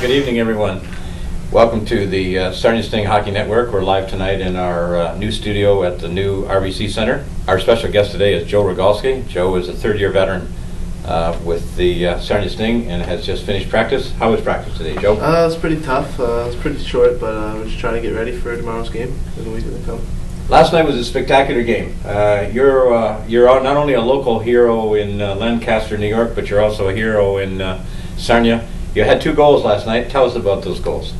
Good evening, everyone. Welcome to the Sarnia Sting Hockey Network. We're live tonight in our new studio at the new RBC Center. Our special guest today is Joe Rogalski. Joe is a third-year veteran with the Sarnia Sting and has just finished practice. How was practice today, Joe? It was pretty tough. It was pretty short, but we're just trying to get ready for tomorrow's game in the week to come. Last night was a spectacular game. You're not only a local hero in Lancaster, New York, but you're also a hero in Sarnia. You had 2 goals last night. Tell us about those goals.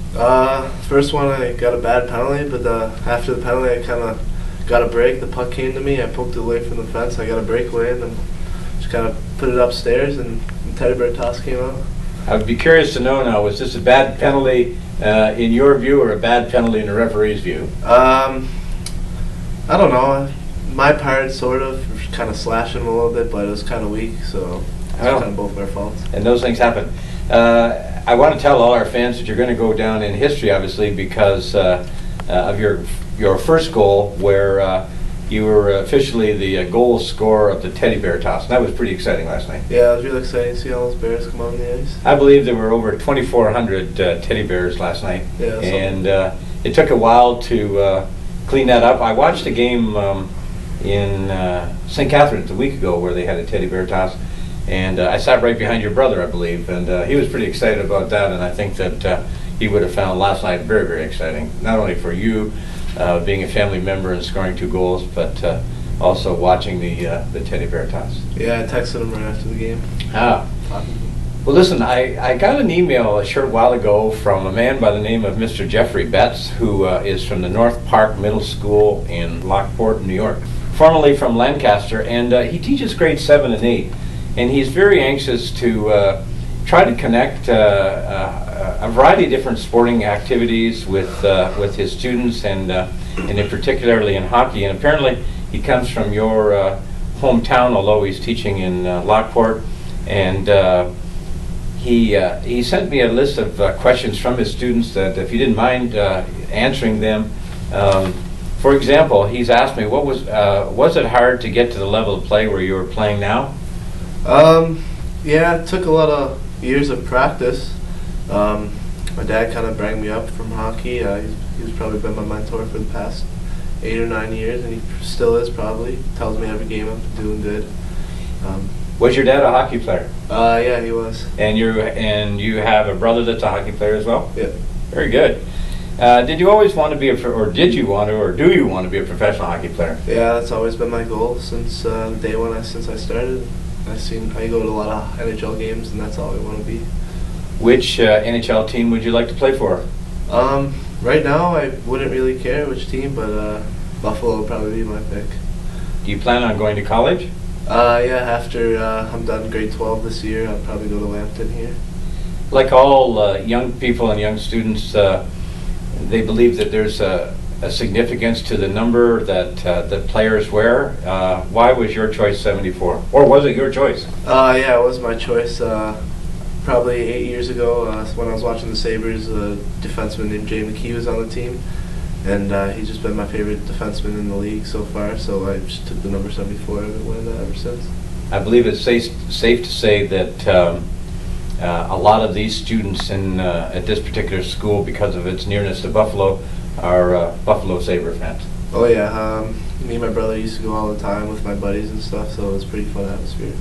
First one, I got a bad penalty, but after the penalty, I kind of got a break. The puck came to me. I poked it away from the fence. I got a breakaway and then just kind of put it upstairs, and Teddy bear toss came out. I would be curious to know now, was this a bad penalty in your view or a bad penalty in the referee's view? I don't know. My part, sort of, kind of slashing him a little bit, but it was kind of weak, so it's kind of both of our faults. And those things happen. I want to tell all our fans that you're going to go down in history, obviously, because of your first goal, where you were officially the goal scorer of the teddy bear toss. And that was pretty exciting last night. Yeah, it was really exciting to see all those bears come on the ice. I believe there were over 2,400 teddy bears last night, yeah, and it took a while to clean that up. I watched a game in St. Catharines a week ago where they had a teddy bear toss. And I sat right behind your brother, I believe, and he was pretty excited about that, and I think that he would have found last night very, very exciting, not only for you being a family member and scoring 2 goals, but also watching the teddy bear toss. Yeah, I texted him right after the game. Ah. Well, listen, I got an email a short while ago from a man by the name of Mr. Jeffrey Betts, who is from the North Park Middle School in Lockport, New York, formerly from Lancaster, and he teaches grades 7 and 8. And he's very anxious to try to connect a variety of different sporting activities with his students, and in particularly in hockey. And apparently he comes from your hometown, although he's teaching in Lockport. And he sent me a list of questions from his students that, if you didn't mind answering them. For example, he's asked me, was it hard to get to the level of play where you are playing now? Yeah, it took a lot of years of practice. My dad kind of brought me up from hockey. He's probably been my mentor for the past 8 or 9 years, and he still is probably. Tells me every game I'm doing good. Was your dad a hockey player? Yeah, he was. And you have a brother that's a hockey player as well? Yeah. Very good. Did you always want to be do you want to be a professional hockey player? Yeah, that's always been my goal since day one. Since I started. I go to a lot of NHL games, and that's all I want to be. Which NHL team would you like to play for? Right now, I wouldn't really care which team, but Buffalo would probably be my pick. Do you plan on going to college? Yeah, after I'm done grade 12 this year, I'll probably go to Lambton here. Like all young people and young students, they believe that there's a significance to the number that players wear. Why was your choice 74? Or was it your choice? Yeah, it was my choice. Probably 8 years ago, when I was watching the Sabres, a defenseman named Jay McKee was on the team, and he's just been my favorite defenseman in the league so far, so I just took the number 74 and I've been wearing that ever since. I believe it's safe to say that a lot of these students at this particular school, because of its nearness to Buffalo, are Buffalo Sabre fans. Oh yeah, me and my brother used to go all the time with my buddies and stuff, so it was a pretty fun atmosphere.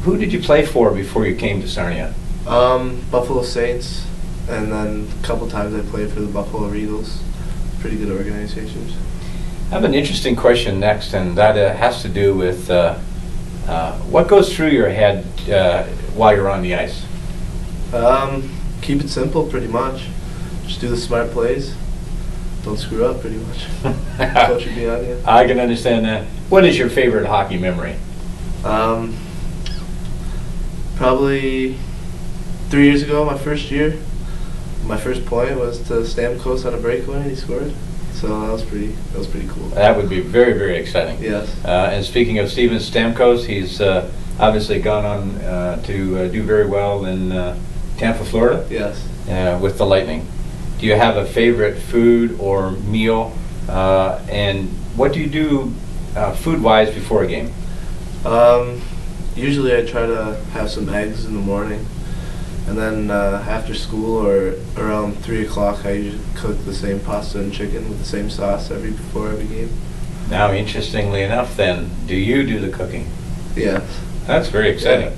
Who did you play for before you came to Sarnia? Buffalo Saints, and then a couple times I played for the Buffalo Eagles. Pretty good organizations. I have an interesting question next, and that has to do with what goes through your head while you're on the ice? Keep it simple, pretty much. Just do the smart plays. Don't screw up, pretty much. Coach would be on you. I can understand that. What is your favorite hockey memory? Probably 3 years ago, my first year. My first point was to Stamkos on a breakaway, and he scored. So that was pretty cool. That would be very, very exciting. Yes. And speaking of Steven Stamkos, he's obviously gone on to do very well in Tampa, Florida. Yes. With the Lightning. Do you have a favorite food or meal? And what do you do food-wise before a game? Usually I try to have some eggs in the morning, And then after school or around 3 o'clock, I usually cook the same pasta and chicken with the same sauce before every game. Now, interestingly enough then, do you do the cooking? Yeah. That's very exciting. Yeah.